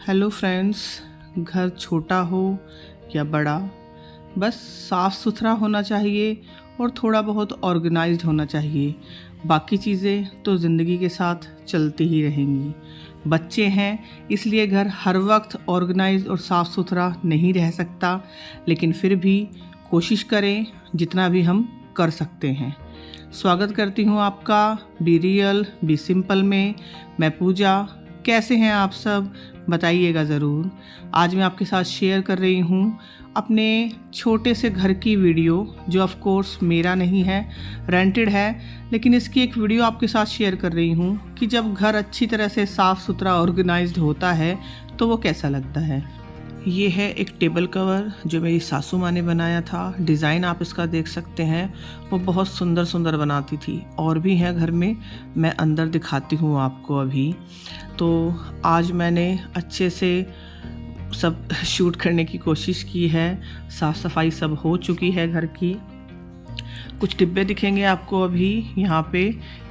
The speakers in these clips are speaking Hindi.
हेलो फ्रेंड्स, घर छोटा हो या बड़ा, बस साफ़ सुथरा होना चाहिए और थोड़ा बहुत ऑर्गेनाइज्ड होना चाहिए। बाकी चीज़ें तो ज़िंदगी के साथ चलती ही रहेंगी। बच्चे हैं इसलिए घर हर वक्त ऑर्गेनाइज्ड और साफ़ सुथरा नहीं रह सकता, लेकिन फिर भी कोशिश करें जितना भी हम कर सकते हैं। स्वागत करती हूँ आपका बी रियल बी सिंपल में। मैं पूजा। कैसे हैं आप सब, बताइएगा ज़रूर। आज मैं आपके साथ शेयर कर रही हूँ अपने छोटे से घर की वीडियो, जो ऑफ कोर्स मेरा नहीं है, रेंटेड है, लेकिन इसकी एक वीडियो आपके साथ शेयर कर रही हूँ कि जब घर अच्छी तरह से साफ़ सुथरा ऑर्गेनाइज्ड होता है तो वो कैसा लगता है। ये है एक टेबल कवर जो मेरी सासू माँ ने बनाया था। डिज़ाइन आप इसका देख सकते हैं, वो बहुत सुंदर सुंदर बनाती थी। और भी है घर में, मैं अंदर दिखाती हूँ आपको अभी। तो आज मैंने अच्छे से सब शूट करने की कोशिश की है। साफ़ सफाई सब हो चुकी है घर की। कुछ डिब्बे दिखेंगे आपको अभी यहाँ पे।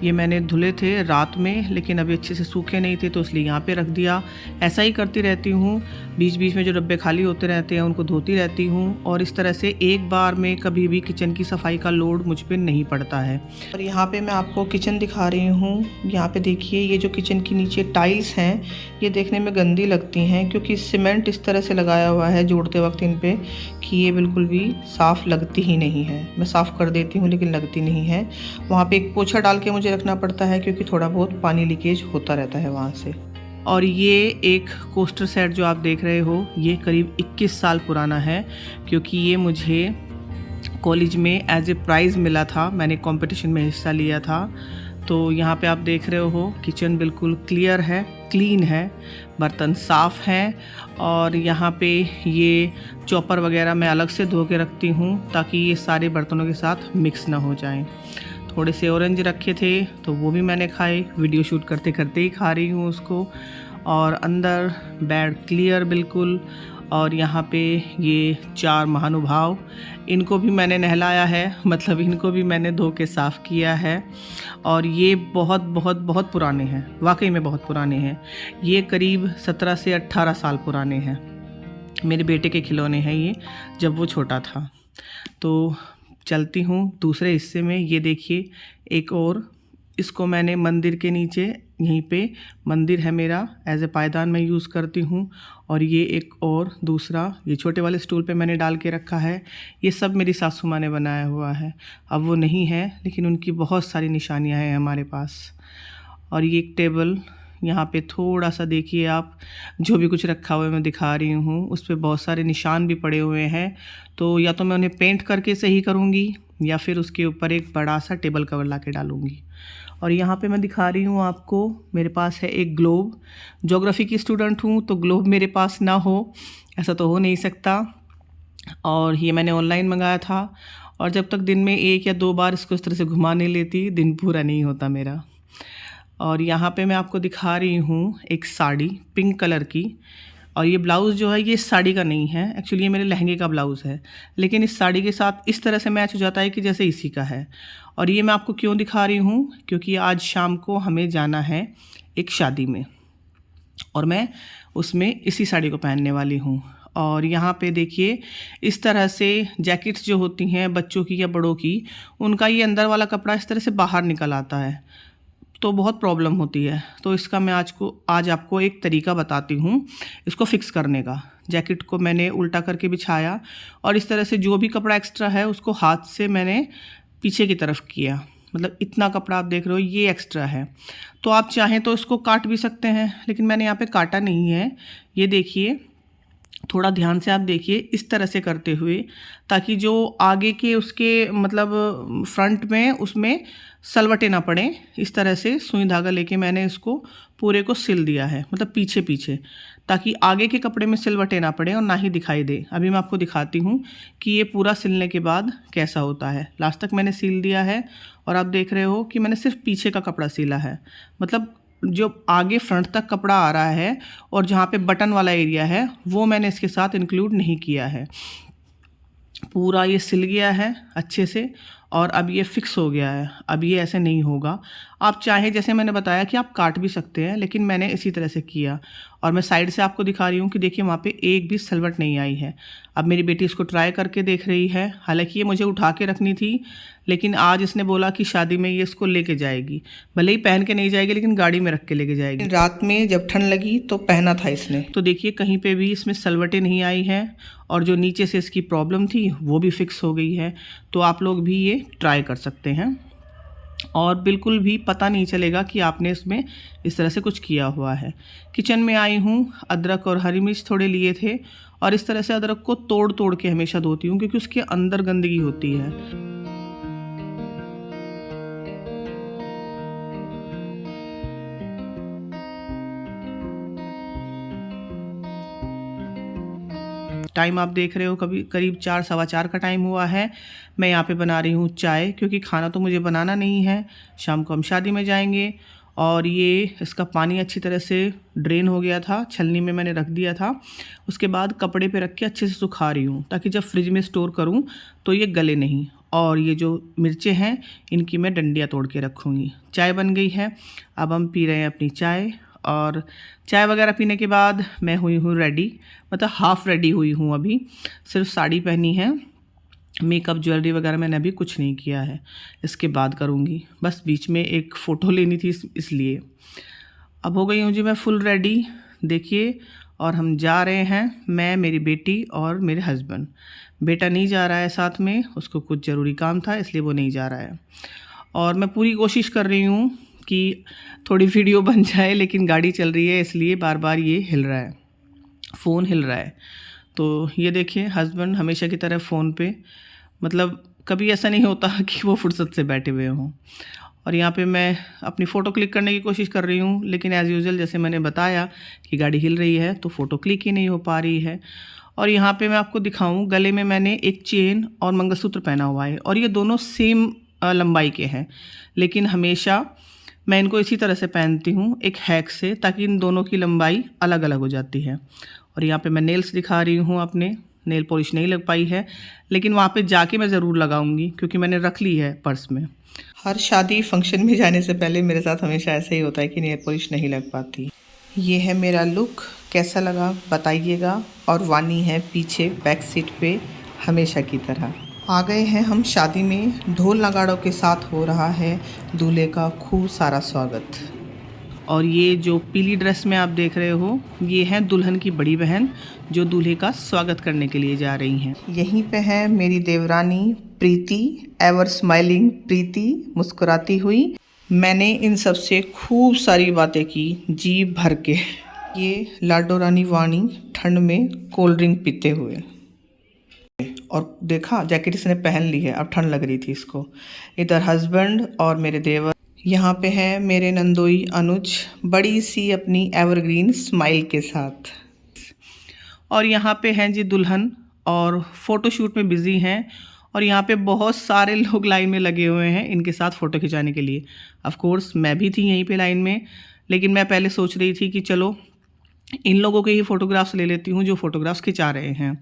ये मैंने धुले थे रात में, लेकिन अभी अच्छे से सूखे नहीं थे तो इसलिए यहाँ पे रख दिया। ऐसा ही करती रहती हूँ, बीच बीच में जो डब्बे खाली होते रहते हैं उनको धोती रहती हूँ। और इस तरह से एक बार में कभी भी किचन की सफाई का लोड मुझ पे नहीं पड़ता है। और यहाँ पे मैं आपको किचन दिखा रही हूँ। यहाँ पे देखिए, ये जो किचन की नीचे टाइल्स हैं ये देखने में गंदी लगती हैं, क्योंकि सीमेंट इस तरह से लगाया हुआ है जोड़ते वक्त इन पे कि ये बिल्कुल भी साफ़ लगती ही नहीं है। मैं साफ़ कर देती हूँ लेकिन लगती नहीं है। वहाँ पे एक पोछा डाल के मुझे रखना पड़ता है, क्योंकि थोड़ा बहुत पानी लीकेज होता रहता है वहाँ से। और ये एक कोस्टर सेट जो आप देख रहे हो, ये करीब 21 साल पुराना है, क्योंकि ये मुझे कॉलेज में एज ए प्राइज़ मिला था। मैंने कंपटीशन में हिस्सा लिया था। तो यहाँ पे आप देख रहे हो किचन बिल्कुल क्लियर है, क्लीन है, बर्तन साफ़ हैं। और यहाँ पे ये चॉपर वगैरह मैं अलग से धो के रखती हूँ ताकि ये सारे बर्तनों के साथ मिक्स ना हो जाएं। थोड़े से ऑरेंज रखे थे तो वो भी मैंने खाए, वीडियो शूट करते करते ही खा रही हूँ उसको। और अंदर बेड क्लियर बिल्कुल। और यहाँ पे ये 4 महानुभाव, इनको भी मैंने नहलाया है, मतलब इनको भी मैंने धो के साफ़ किया है। और ये बहुत बहुत बहुत पुराने हैं, वाकई में बहुत पुराने हैं। ये करीब 17 से 18 साल पुराने हैं। मेरे बेटे के खिलौने हैं ये, जब वो छोटा था। तो चलती हूँ दूसरे हिस्से में। ये देखिए एक और, इसको मैंने मंदिर के नीचे, यहीं पे मंदिर है मेरा, एज ए पायदान मैं यूज़ करती हूँ। और ये एक और दूसरा, ये छोटे वाले स्टूल पे मैंने डाल के रखा है। ये सब मेरी सासू माँ ने बनाया हुआ है। अब वो नहीं है, लेकिन उनकी बहुत सारी निशानियाँ हैं हमारे पास। और ये एक टेबल, यहाँ पे थोड़ा सा देखिए आप, जो भी कुछ रखा हुआ है मैं दिखा रही हूँ, उस पर बहुत सारे निशान भी पड़े हुए हैं। तो या तो मैं उन्हें पेंट करके सही करूँगी, या फिर उसके ऊपर एक बड़ा सा टेबल कवर ला के डालूँगी। और यहाँ पे मैं दिखा रही हूँ आपको, मेरे पास है एक ग्लोब। ज्योग्राफी की स्टूडेंट हूँ तो ग्लोब मेरे पास ना हो ऐसा तो हो नहीं सकता। और ये मैंने ऑनलाइन मंगाया था, और जब तक दिन में 1 या 2 बार इसको इस तरह से घुमा नहीं लेती, दिन पूरा नहीं होता मेरा। और यहाँ पे मैं आपको दिखा रही हूँ एक साड़ी पिंक कलर की। और ये ब्लाउज़ जो है ये साड़ी का नहीं है, एक्चुअली ये मेरे लहंगे का ब्लाउज़ है, लेकिन इस साड़ी के साथ इस तरह से मैच हो जाता है कि जैसे इसी का है। और ये मैं आपको क्यों दिखा रही हूँ, क्योंकि आज शाम को हमें जाना है एक शादी में, और मैं उसमें इसी साड़ी को पहनने वाली हूँ। और यहाँ पे देखिए, इस तरह से जैकेट्स जो होती हैं बच्चों की या बड़ों की, उनका ये अंदर वाला कपड़ा इस तरह से बाहर निकल आता है, तो बहुत प्रॉब्लम होती है। तो इसका मैं आज आपको एक तरीका बताती हूँ इसको फिक्स करने का। जैकेट को मैंने उल्टा करके बिछाया, और इस तरह से जो भी कपड़ा एक्स्ट्रा है उसको हाथ से मैंने पीछे की तरफ किया, मतलब इतना कपड़ा आप देख रहे हो ये एक्स्ट्रा है। तो आप चाहें तो इसको काट भी सकते हैं, लेकिन मैंने यहाँ पे काटा नहीं है। ये देखिए, थोड़ा ध्यान से आप देखिए, इस तरह से करते हुए, ताकि जो आगे के उसके मतलब फ्रंट में उसमें सलवटे ना पड़े। इस तरह से सुई धागा लेके मैंने इसको पूरे को सिल दिया है, मतलब पीछे पीछे, ताकि आगे के कपड़े में सिलवटे ना पड़े और ना ही दिखाई दे। अभी मैं आपको दिखाती हूँ कि ये पूरा सिलने के बाद कैसा होता है। लास्ट तक मैंने सिल दिया है, और आप देख रहे हो कि मैंने सिर्फ पीछे का कपड़ा सिला है, मतलब जो आगे फ्रंट तक कपड़ा आ रहा है और जहाँ पे बटन वाला एरिया है वो मैंने इसके साथ इंक्लूड नहीं किया है। पूरा ये सिल गया है अच्छे से, और अब ये फिक्स हो गया है। अब ये ऐसे नहीं होगा। आप चाहे, जैसे मैंने बताया कि आप काट भी सकते हैं, लेकिन मैंने इसी तरह से किया। और मैं साइड से आपको दिखा रही हूँ कि देखिए वहाँ पे एक भी सिलवट नहीं आई है। अब मेरी बेटी इसको ट्राई करके देख रही है। हालांकि ये मुझे उठा के रखनी थी, लेकिन आज इसने बोला कि शादी में ये इसको लेके जाएगी। भले ही पहन के नहीं जाएगी, लेकिन गाड़ी में रख के लेके जाएगी। रात में जब ठंड लगी तो पहना था इसने। तो देखिए कहीं पे भी इसमें सलवटें नहीं आई है, और जो नीचे से इसकी प्रॉब्लम थी वो भी फिक्स हो गई है। तो आप लोग भी ये ट्राई कर सकते हैं, और बिल्कुल भी पता नहीं चलेगा कि आपने इसमें इस तरह से कुछ किया हुआ है। किचन में आई हूँ, अदरक और हरी मिर्च थोड़े लिए थे, और इस तरह से अदरक को तोड़ तोड़ के हमेशा धोती हूँ, क्योंकि उसके अंदर गंदगी होती है। टाइम आप देख रहे हो करीब 4 सवा 4 का टाइम हुआ है। मैं यहाँ पे बना रही हूँ चाय, क्योंकि खाना तो मुझे बनाना नहीं है। शाम को हम शादी में जाएंगे, और ये इसका पानी अच्छी तरह से ड्रेन हो गया था, छलनी में मैंने रख दिया था। उसके बाद कपड़े पे रख के अच्छे से सुखा रही हूँ, ताकि जब फ्रिज में स्टोर करूँ तो ये गले नहीं। और ये जो मिर्चें हैं इनकी मैं डंडियाँ तोड़ के रखूँगी। चाय बन गई है, अब हम पी रहे हैं अपनी चाय। और चाय वगैरह पीने के बाद मैं हुई हूँ रेडी, मतलब हाफ़ रेडी हुई हूँ। अभी सिर्फ साड़ी पहनी है, मेकअप ज्वेलरी वगैरह मैंने अभी कुछ नहीं किया है, इसके बाद करूँगी। बस बीच में एक फ़ोटो लेनी थी इसलिए। अब हो गई हूँ जी मैं फुल रेडी, देखिए। और हम जा रहे हैं, मैं, मेरी बेटी और मेरे हस्बैंड। बेटा नहीं जा रहा है साथ में, उसको कुछ ज़रूरी काम था इसलिए वो नहीं जा रहा है। और मैं पूरी कोशिश कर रही हूँ कि थोड़ी वीडियो बन जाए, लेकिन गाड़ी चल रही है इसलिए बार बार ये हिल रहा है, फ़ोन हिल रहा है। तो ये देखिए हस्बैंड हमेशा की तरह फ़ोन पे, मतलब कभी ऐसा नहीं होता कि वो फुर्सत से बैठे हुए हों। और यहाँ पे मैं अपनी फ़ोटो क्लिक करने की कोशिश कर रही हूँ, लेकिन एज़ यूजुअल जैसे मैंने बताया कि गाड़ी हिल रही है तो फ़ोटो क्लिक ही नहीं हो पा रही है। और यहाँ पे मैं आपको दिखाऊँ, गले में मैंने एक चेन और मंगलसूत्र पहना हुआ है, और ये दोनों सेम लंबाई के हैं, लेकिन हमेशा मैं इनको इसी तरह से पहनती हूँ, एक हैक से, ताकि इन दोनों की लंबाई अलग अलग हो जाती है। और यहाँ पे मैं नेल्स दिखा रही हूँ अपने। नेल पॉलिश नहीं लग पाई है, लेकिन वहाँ पे जाके मैं ज़रूर लगाऊंगी, क्योंकि मैंने रख ली है पर्स में। हर शादी फंक्शन में जाने से पहले मेरे साथ हमेशा ऐसा ही होता है कि नेल पॉलिश नहीं लग पाती। ये है मेरा लुक, कैसा लगा बताइएगा। और वानी है पीछे बैक सीट पे हमेशा की तरह। आ गए हैं हम शादी में, ढोल नगाड़ों के साथ हो रहा है दूल्हे का खूब सारा स्वागत। और ये जो पीली ड्रेस में आप देख रहे हो, ये है दुल्हन की बड़ी बहन, जो दूल्हे का स्वागत करने के लिए जा रही हैं। यहीं पे है मेरी देवरानी प्रीति, एवर स्माइलिंग प्रीति, मुस्कुराती हुई। मैंने इन सब से खूब सारी बातें की जी भर के। ये लाडो रानी वाणी ठंड में कोल्ड ड्रिंक पीते हुए, और देखा जैकेट इसने पहन ली है, अब ठंड लग रही थी इसको। इधर हस्बैंड और मेरे देवर। यहाँ पे है मेरे नंदोई अनुज, बड़ी सी अपनी एवरग्रीन स्माइल के साथ। और यहाँ पे हैं जी दुल्हन, और फ़ोटोशूट में बिज़ी हैं। और यहाँ पे बहुत सारे लोग लाइन में लगे हुए हैं इनके साथ फ़ोटो खिंचाने के लिए। ऑफ कोर्स मैं भी थी यहीं पे लाइन में, लेकिन मैं पहले सोच रही थी कि चलो इन लोगों के ही फ़ोटोग्राफ्स ले लेती हूँ जो फ़ोटोग्राफ्स खिंचा रहे हैं।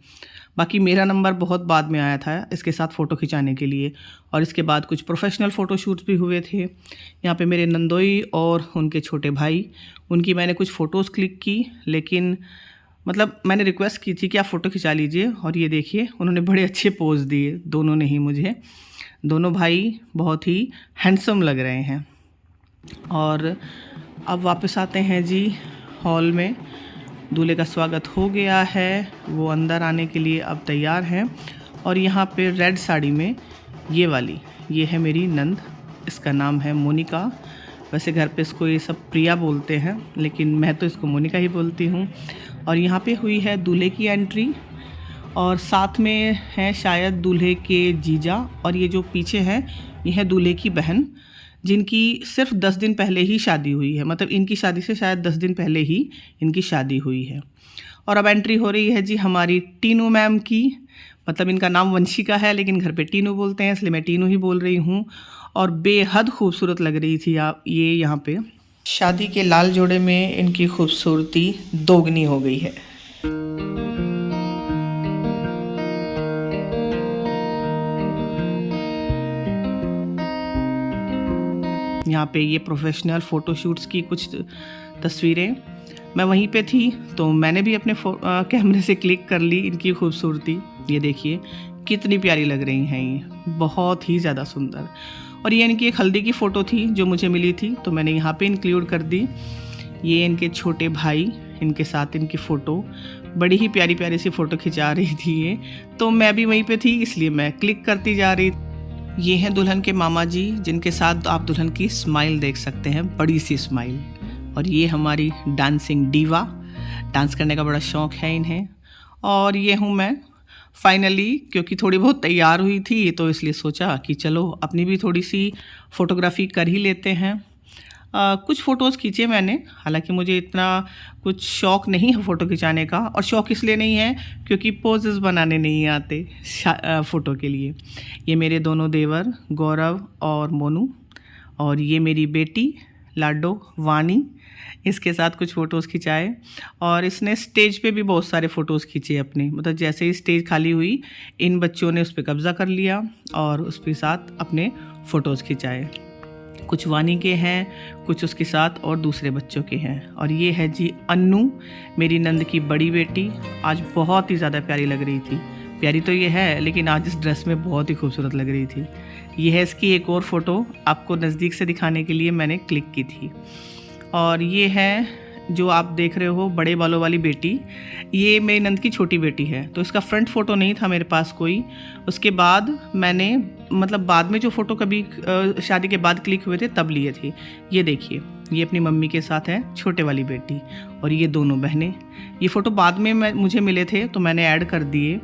बाकी मेरा नंबर बहुत बाद में आया था इसके साथ फ़ोटो खिंचाने के लिए। और इसके बाद कुछ प्रोफेशनल फ़ोटोशूट्स भी हुए थे। यहाँ पे मेरे नंदोई और उनके छोटे भाई, उनकी मैंने कुछ फ़ोटोज़ क्लिक की, लेकिन मतलब मैंने रिक्वेस्ट की थी कि आप फ़ोटो खिंचा लीजिए। और ये देखिए उन्होंने बड़े अच्छे पोज़ दिए, दोनों ने ही मुझे। दोनों भाई बहुत ही हैंडसम लग रहे हैं। और अब वापस आते हैं जी हॉल में। दूल्हे का स्वागत हो गया है, वो अंदर आने के लिए अब तैयार हैं। और यहाँ पे रेड साड़ी में ये वाली, ये है मेरी नंद, इसका नाम है मोनिका। वैसे घर पे इसको ये सब प्रिया बोलते हैं, लेकिन मैं तो इसको मोनिका ही बोलती हूँ। और यहाँ पे हुई है दूल्हे की एंट्री, और साथ में हैं शायद दूल्हे के जीजा। और ये जो पीछे हैं ये है दूल्हे की बहन, जिनकी सिर्फ 10 दिन पहले ही शादी हुई है, मतलब इनकी शादी से शायद 10 दिन पहले ही इनकी शादी हुई है। और अब एंट्री हो रही है जी हमारी टीनू मैम की, मतलब इनका नाम वंशिका है, लेकिन घर पे टीनू बोलते हैं, इसलिए मैं टीनू ही बोल रही हूँ। और बेहद खूबसूरत लग रही थी आप ये यहाँ पे। शादी के लाल जोड़े में इनकी खूबसूरती दोगुनी हो गई है। यहाँ पे ये प्रोफेशनल फ़ोटोशूट्स की कुछ तस्वीरें मैं वहीं पे थी तो मैंने भी अपने कैमरे से क्लिक कर ली इनकी खूबसूरती। ये देखिए कितनी प्यारी लग रही हैं ये, बहुत ही ज़्यादा सुंदर। और ये इनकी एक हल्दी की फ़ोटो थी जो मुझे मिली थी तो मैंने यहाँ पे इंक्लूड कर दी। ये इनके छोटे भाई, इनके साथ इनकी फ़ोटो, बड़ी ही प्यारी प्यारी सी फ़ोटो खिंचा रही थी ये, तो मैं भी वहीं पे थी इसलिए मैं क्लिक करती जा रही। ये हैं दुल्हन के मामा जी, जिनके साथ आप दुल्हन की स्माइल देख सकते हैं, बड़ी सी स्माइल। और ये हमारी डांसिंग डीवा, डांस करने का बड़ा शौक़ है इन्हें। और ये हूँ मैं फाइनली, क्योंकि थोड़ी बहुत तैयार हुई थी तो इसलिए सोचा कि चलो अपनी भी थोड़ी सी फ़ोटोग्राफी कर ही लेते हैं। कुछ फ़ोटोज़ खींचे मैंने, हालांकि मुझे इतना कुछ शौक़ नहीं है फ़ोटो खिंचाने का, और शौक़ इसलिए नहीं है क्योंकि पोजेस बनाने नहीं आते फ़ोटो के लिए। ये मेरे दोनों देवर गौरव और मोनू, और ये मेरी बेटी लाडो वानी, इसके साथ कुछ फ़ोटोज़ खिंचाए। और इसने स्टेज पे भी बहुत सारे फ़ोटोज़ खींचे अपने, मतलब जैसे ही स्टेज खाली हुई इन बच्चों ने उस पर कब्ज़ा कर लिया और उसके साथ अपने फ़ोटोज़ खिंचाए। कुछ वानी के हैं, कुछ उसके साथ और दूसरे बच्चों के हैं। और ये है जी अन्नू, मेरी नंद की बड़ी बेटी, आज बहुत ही ज़्यादा प्यारी लग रही थी। प्यारी तो ये है लेकिन आज इस ड्रेस में बहुत ही खूबसूरत लग रही थी। ये है इसकी एक और फ़ोटो, आपको नज़दीक से दिखाने के लिए मैंने क्लिक की थी। और ये है जो आप देख रहे हो बड़े बालों वाली बेटी, ये मेरी नंद की छोटी बेटी है। तो इसका फ्रंट फ़ोटो नहीं था मेरे पास कोई, उसके बाद मैंने मतलब बाद में जो फ़ोटो कभी शादी के बाद क्लिक हुए थे तब लिए थे। ये देखिए, ये अपनी मम्मी के साथ है छोटे वाली बेटी, और ये दोनों बहनें। ये फ़ोटो बाद में मुझे मिले थे तो मैंने ऐड कर दिए।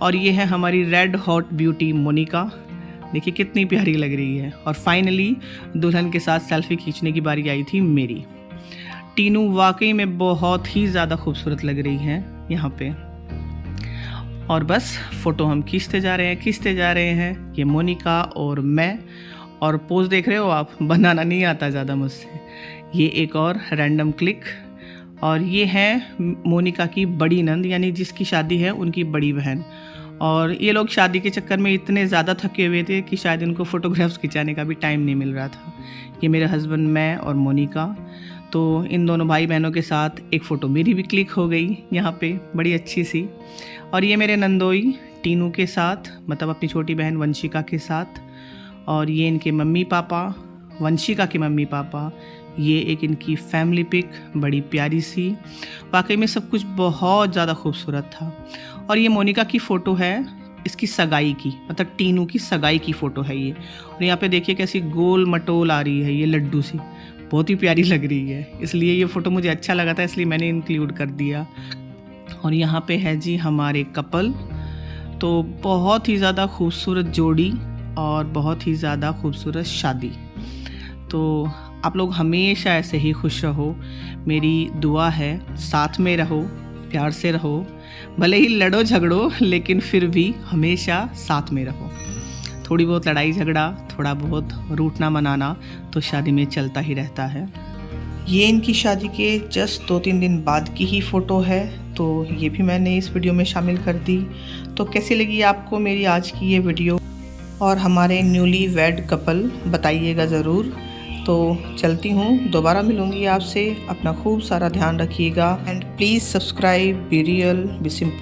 और ये है हमारी रेड हॉट ब्यूटी मोनिका, देखिए कितनी प्यारी लग रही है। और फाइनली दुल्हन के साथ सेल्फ़ी खींचने की बारी आई थी मेरी। टीनू वाकई में बहुत ही ज़्यादा खूबसूरत लग रही हैं यहाँ पे। और बस फ़ोटो हम खींचते जा रहे हैं। ये मोनिका और मैं, और पोज देख रहे हो आप, बनाना नहीं आता ज़्यादा मुझसे। ये एक और रैंडम क्लिक। और ये है मोनिका की बड़ी नंद, यानी जिसकी शादी है उनकी बड़ी बहन। और ये लोग शादी के चक्कर में इतने ज़्यादा थके हुए थे कि शायद इनको फ़ोटोग्राफ्स खिंचाने का भी टाइम नहीं मिल रहा था। ये मेरे हस्बैंड, मैं और मोनिका, तो इन दोनों भाई बहनों के साथ एक फ़ोटो मेरी भी क्लिक हो गई यहाँ पे, बड़ी अच्छी सी। और ये मेरे नंदोई टीनू के साथ, मतलब अपनी छोटी बहन वंशिका के साथ। और ये इनके मम्मी पापा, वंशिका के मम्मी पापा। ये एक इनकी फैमिली पिक, बड़ी प्यारी सी। वाकई में सब कुछ बहुत ज़्यादा खूबसूरत था। और ये मोनिका की फ़ोटो है इसकी सगाई की, मतलब टीनू की सगाई की फ़ोटो है ये। और यहाँ पे देखिए कैसी गोल मटोल आ रही है ये लड्डू सी, बहुत ही प्यारी लग रही है। इसलिए ये फ़ोटो मुझे अच्छा लगा था, इसलिए मैंने इंक्लूड कर दिया। और यहाँ पे है जी हमारे कपल, तो बहुत ही ज़्यादा खूबसूरत जोड़ी और बहुत ही ज़्यादा खूबसूरत शादी। तो आप लोग हमेशा ऐसे ही खुश रहो, मेरी दुआ है। साथ में रहो, प्यार से रहो, भले ही लड़ो झगड़ो लेकिन फिर भी हमेशा साथ में रहो। थोड़ी बहुत लड़ाई झगड़ा, थोड़ा बहुत रूठना मनाना तो शादी में चलता ही रहता है। ये इनकी शादी के जस्ट 2-3 दिन बाद की ही फ़ोटो है, तो ये भी मैंने इस वीडियो में शामिल कर दी। तो कैसी लगी आपको मेरी आज की ये वीडियो, और हमारे न्यूली वेड कपल बताइएगा ज़रूर। तो चलती हूँ, दोबारा मिलूँगी आपसे। अपना खूब सारा ध्यान रखिएगा and please subscribe be real be simple.